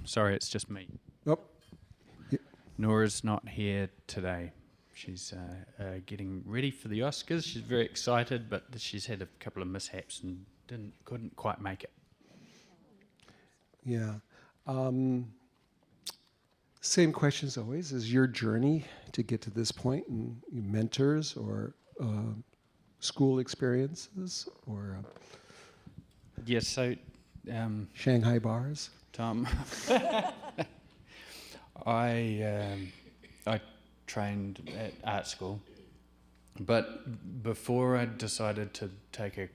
Sorry, it's just me. Oh, Nora's not here today. She's getting ready for the Oscars. She's very excited, but she's had a couple of mishaps and couldn't quite make it. yeah. Same question as always. Is your journey to get to this point, and mentors or school experiences or Yes, so Shanghai bars? Tom, I trained at art school, but before I decided to take a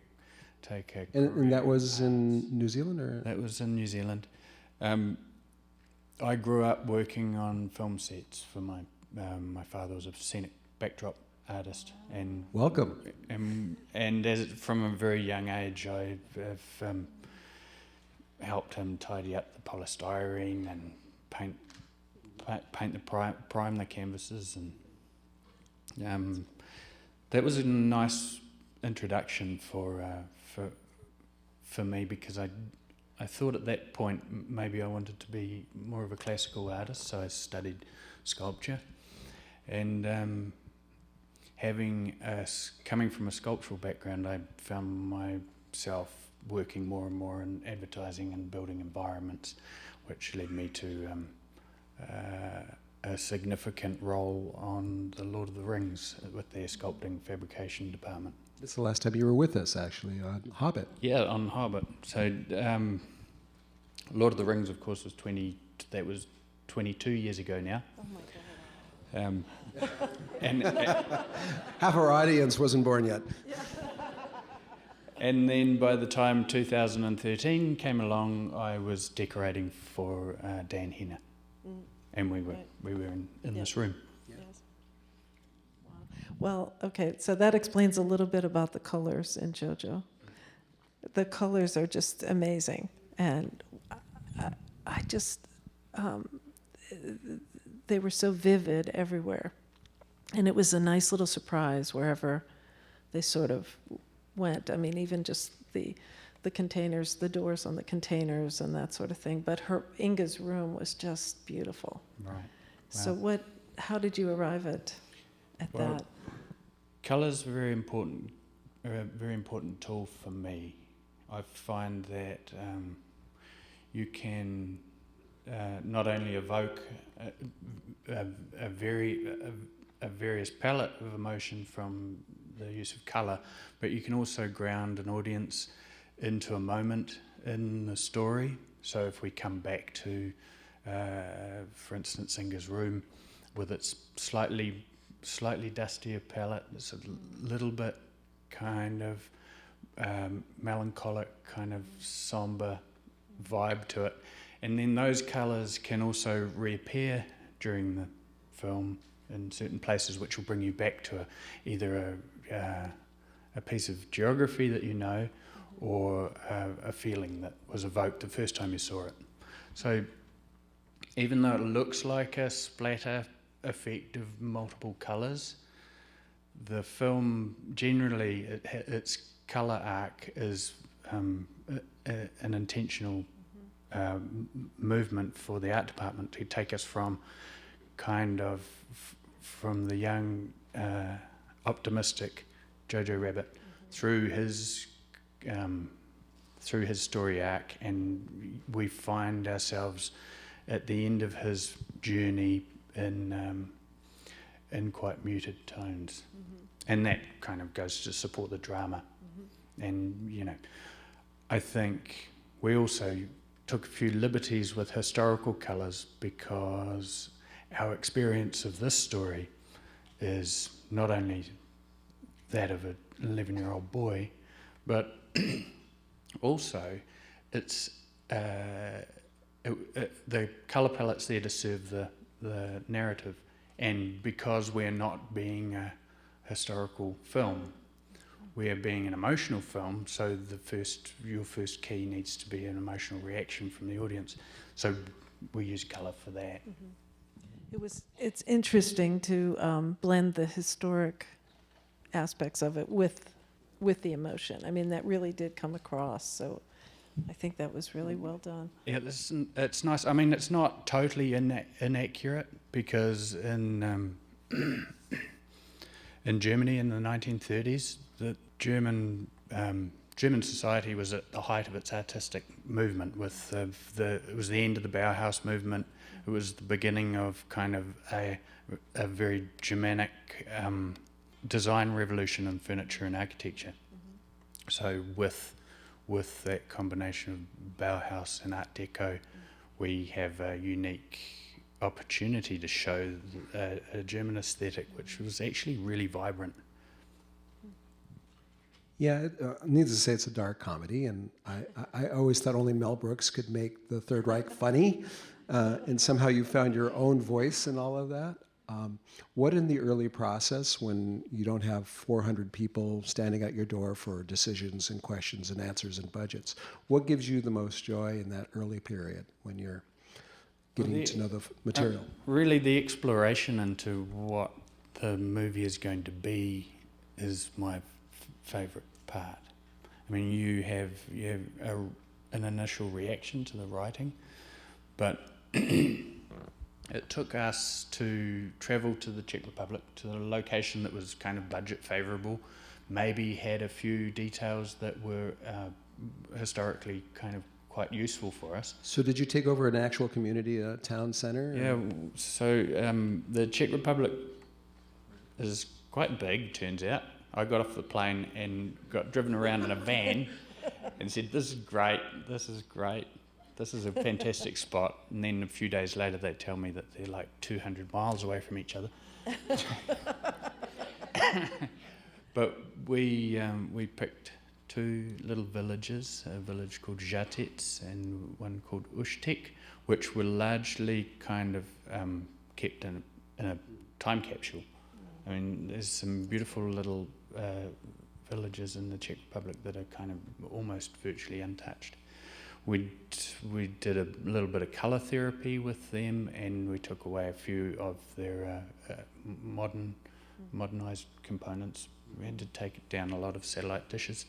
And that was in New Zealand, or that was in New Zealand. I grew up working on film sets for my father was a scenic backdrop artist, and welcome. And from a very young age, I have helped him tidy up the polystyrene and paint prime the canvases, and that was a nice introduction for me, because I thought at that point maybe I wanted to be more of a classical artist, so I studied sculpture, and coming from a sculptural background, I found myself working more and more in advertising and building environments, which led me to a significant role on the Lord of the Rings with their sculpting fabrication department. This is the last time you were with us, actually, on Hobbit. Yeah, on Hobbit. So, Lord of the Rings, of course, was 22 years ago now. Oh my God. And Half our audience wasn't born yet. and then by the time 2013 came along, I was decorating for Dan Henner, and we were in this room. Yes. Wow. Well, okay, so that explains a little bit about the colors in Jojo. The colors are just amazing, and I just they were so vivid everywhere, and it was a nice little surprise wherever they sort of went. I mean, even just the containers, the doors on the containers and that sort of thing. But Inga's room was just beautiful. Right. Wow. So how did you arrive at that? Colours are a very important tool for me. I find that you can not only evoke a various palette of emotion from the use of colour, but you can also ground an audience into a moment in the story. So if we come back to, for instance, Inga's room with its slightly dustier palette, it's a little bit kind of melancholic, kind of somber vibe to it. And then those colours can also reappear during the film in certain places, which will bring you back to either a piece of geography that you know, or a feeling that was evoked the first time you saw it. So even though it looks like a splatter effect of multiple colours, the film generally, its colour arc is an intentional movement for the art department to take us from from the young optimistic Jojo Rabbit through his story arc, and we find ourselves at the end of his journey in quite muted tones, and that kind of goes to support the drama. And I think we also took a few liberties with historical colours, because our experience of this story is not only that of an 11-year-old boy, but also it's the colour palette's there to serve the narrative, and because we're not being a historical film, we are being an emotional film, so your first key needs to be an emotional reaction from the audience. So we use colour for that. It's interesting to blend the historic aspects of it with the emotion. I mean, that really did come across. So I think that was really well done. Yeah, it's nice. I mean, it's not totally inaccurate because in Germany in the 1930s, the German society was at the height of its artistic movement. It was the end of the Bauhaus movement. It was the beginning of kind of a very Germanic design revolution in furniture and architecture. Mm-hmm. So with that combination of Bauhaus and Art Deco, we have a unique opportunity to show a German aesthetic which was actually really vibrant. Yeah, needless to say, it's a dark comedy, and I always thought only Mel Brooks could make the Third Reich funny, and somehow you found your own voice in all of that. What in the early process, when you don't have 400 people standing at your door for decisions and questions and answers and budgets, what gives you the most joy in that early period when you're getting to know the material? Really, the exploration into what the movie is going to be is my favourite part. I mean, you have an initial reaction to the writing, but it took us to travel to the Czech Republic, to the location that was kind of budget favourable, maybe had a few details that were historically kind of quite useful for us. So did you take over an actual community, a town centre? Yeah, so the Czech Republic is quite big, turns out. I got off the plane and got driven around in a van and said, this is great, this is a fantastic spot. And then a few days later they tell me that they're like 200 miles away from each other. But we picked two little villages, a village called Žatec and one called Úštěk, which were largely kind of kept in a time capsule. I mean, there's some beautiful little villages in the Czech Republic that are kind of almost virtually untouched. We did a little bit of colour therapy with them, and we took away a few of their modernised components. We had to take down a lot of satellite dishes.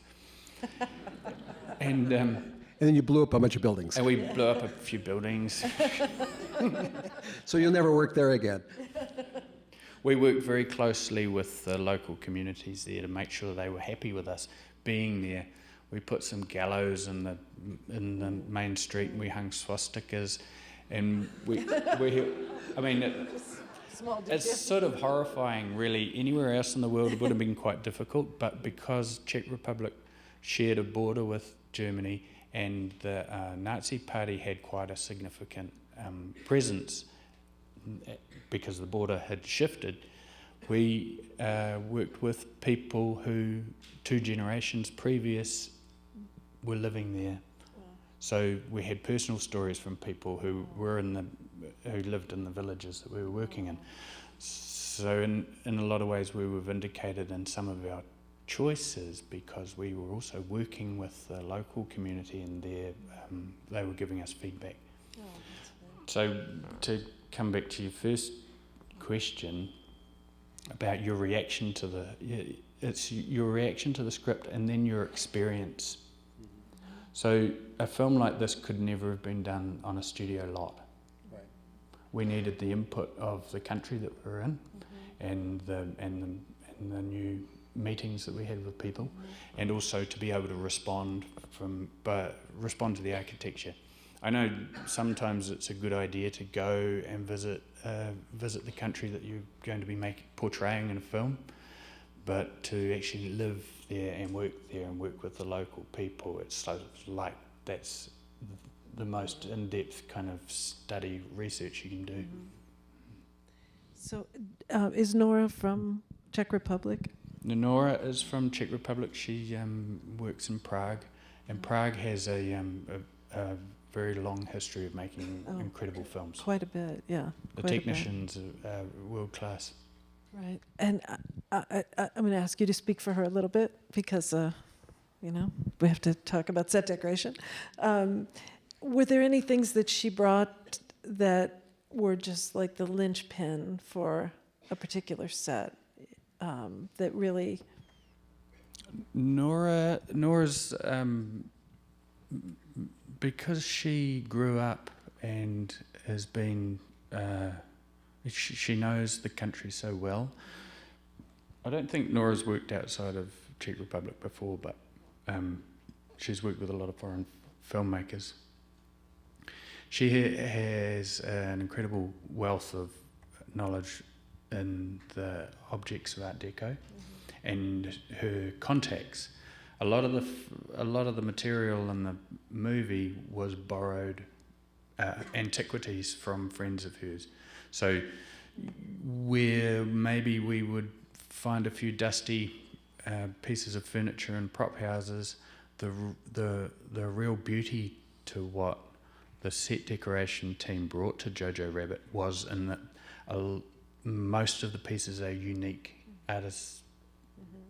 And then you blew up a bunch of buildings. And we blew up a few buildings. So you'll never work there again. We worked very closely with the local communities there to make sure they were happy with us being there. We put some gallows in the main street, and we hung swastikas, and it's sort of horrifying, really. Anywhere else in the world it would have been quite difficult, but because Czech Republic shared a border with Germany, and the Nazi Party had quite a significant presence because the border had shifted, we worked with people who 2 generations previous were living there. Wow. So we had personal stories from people who lived in the villages that we were working in. So in a lot of ways we were vindicated in some of our choices because we were also working with the local community, and they were giving us feedback. Oh, so to come back to your first question about your reaction to it's your reaction to the script and then your experience. So a film like this could never have been done on a studio lot. Right. We needed the input of the country that we were in, and the new meetings that we had with people, and also to be able to respond to the architecture. I know sometimes it's a good idea to go and visit the country that you're going to be portraying in a film, but to actually live there and work with the local people, it's sort of like that's the most in-depth kind of study research you can do. So is Nora from Czech Republic? Nora is from Czech Republic. She works in Prague, and Prague has a very long history of making incredible films. Quite a bit, yeah. The technicians are world class. Right, and I'm going to ask you to speak for her a little bit because, we have to talk about set decoration. Were there any things that she brought that were just like the linchpin for a particular set that really? Nora's because she grew up and has been, she knows the country so well. I don't think Nora's worked outside of Czech Republic before, but she's worked with a lot of foreign filmmakers. She has an incredible wealth of knowledge in the objects of Art Deco, and her contacts. A lot of the material in the movie was borrowed antiquities from friends of hers. So where maybe we would find a few dusty pieces of furniture in prop houses, the real beauty to what the set decoration team brought to Jojo Rabbit was in that most of the pieces are unique artists'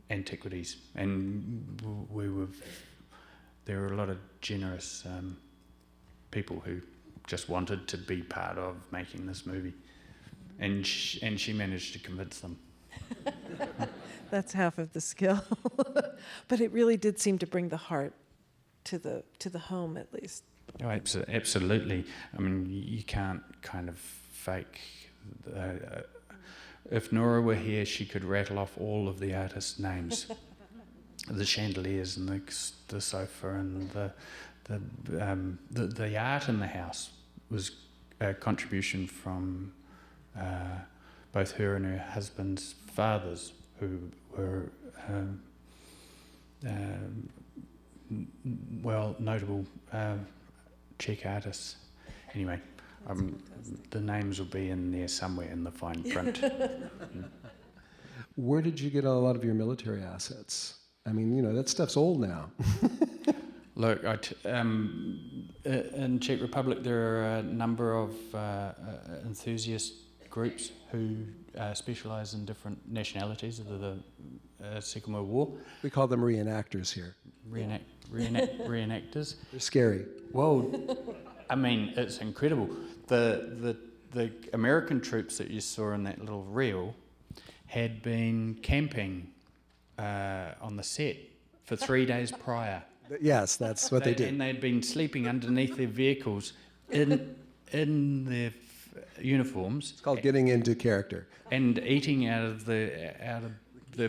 antiquities, and there were a lot of generous people who just wanted to be part of making this movie, and she managed to convince them. That's half of the skill. But it really did seem to bring the heart to the home, at least. Oh, absolutely. I mean, you can't kind of fake. If Nora were here, she could rattle off all of the artists' names, the chandeliers and the sofa and the art in the house was a contribution from both her and her husband's fathers, who were notable Czech artists. Anyway, the names will be in there somewhere in the fine print. Where did you get a lot of your military assets? I mean, that stuff's old now. Look, in Czech Republic there are a number of enthusiast groups who specialise in different nationalities of the Second World War. We call them reenactors here. Reenactors. They're scary. Well, I mean, it's incredible. The American troops that you saw in that little reel had been camping on the set for 3 days prior. Yes, that's what they did. And they'd been sleeping underneath their vehicles in their uniforms. It's called getting into character. And eating out of the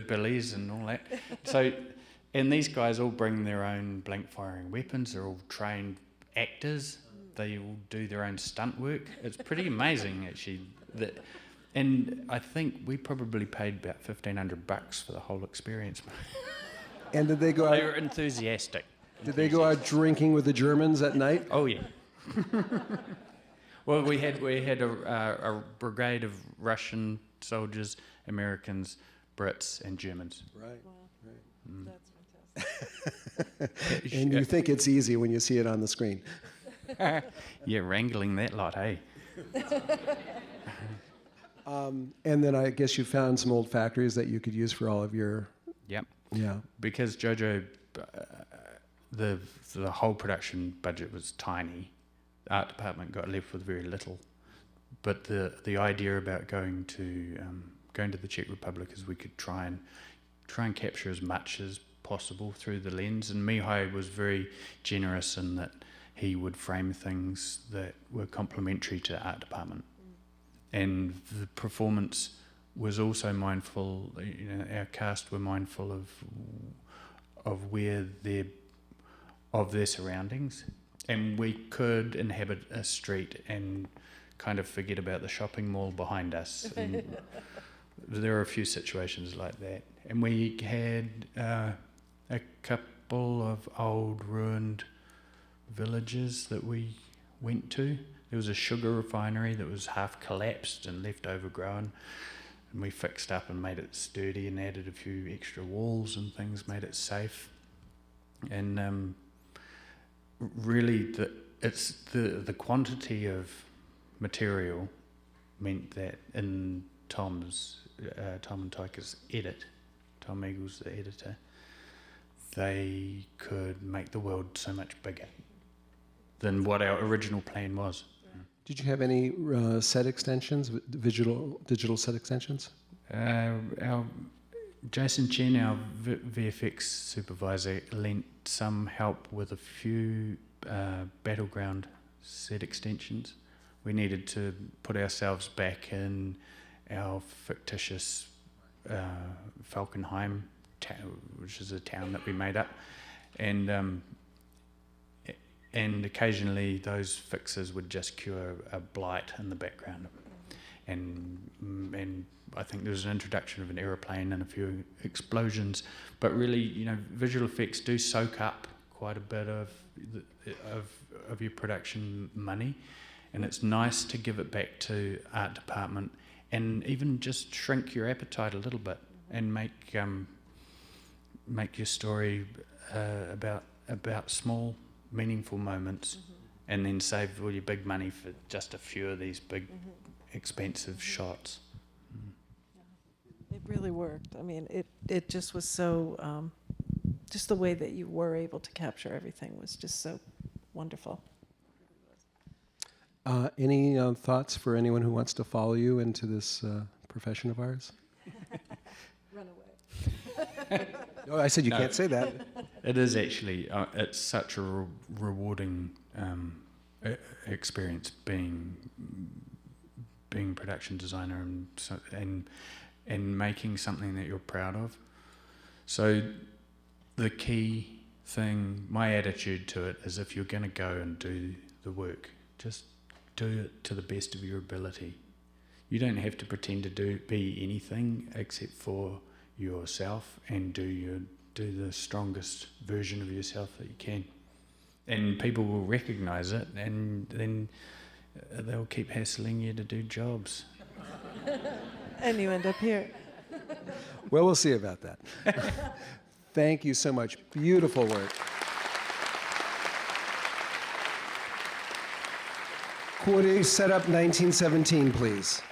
bellies and all that. So, and these guys all bring their own blank firing weapons. They're all trained actors. They all do their own stunt work. It's pretty amazing, actually. And I think we probably paid about $1,500 for the whole experience. And did they go out? They were enthusiastic. Did they go out drinking with the Germans at night? Oh yeah. Well, we had a brigade of Russian soldiers, Americans, Brits, and Germans. Right. Wow. That's fantastic. And you think it's easy when you see it on the screen. Yeah, wrangling that lot, hey. And then I guess you found some old factories that you could use for all of your... Yep. Yeah. Because Jojo, the whole production budget was tiny. The art department got left with very little. But the idea about going to the Czech Republic is we could try and capture as much as possible through the lens. And Mihai was very generous in that he would frame things that were complementary to the art department. And the performance was also mindful. Our cast were mindful of where their surroundings, and we could inhabit a street and kind of forget about the shopping mall behind us. And there are a few situations like that, and we had a couple of old ruined villages that we went to. There was a sugar refinery that was half collapsed and left overgrown, and we fixed up and made it sturdy and added a few extra walls and things, made it safe. And really, the quantity of material meant that in Tom and Taika's edit, Tom Eagle's the editor, they could make the world so much bigger than what our original plan was. Did you have any set extensions, digital set extensions? Our Jason Chen, our VFX supervisor, lent some help with a few battleground set extensions. We needed to put ourselves back in our fictitious Falkenheim town, which is a town that we made up, and occasionally those fixes would just cure a blight in the background, and I think there was an introduction of an aeroplane and a few explosions, but really, you know, visual effects do soak up quite a bit of your production money, and it's nice to give it back to art department and even just shrink your appetite a little bit and make your story about small, meaningful moments, and then save all your big money for just a few of these big, expensive shots. It really worked. I mean, it just was so, just the way that you were able to capture everything was just so wonderful. Any thoughts for anyone who wants to follow you into this profession of ours? Run away. No, I said you can't say that. It is actually, it's such a rewarding experience being production designer and making something that you're proud of. So the key thing, my attitude to it is, if you're going to go and do the work, just do it to the best of your ability. You don't have to pretend to be anything except for yourself, and do the strongest version of yourself that you can. And people will recognize it, and then they'll keep hassling you to do jobs. And you end up here. Well, we'll see about that. Thank you so much. Beautiful work. Could you set up 1917, please?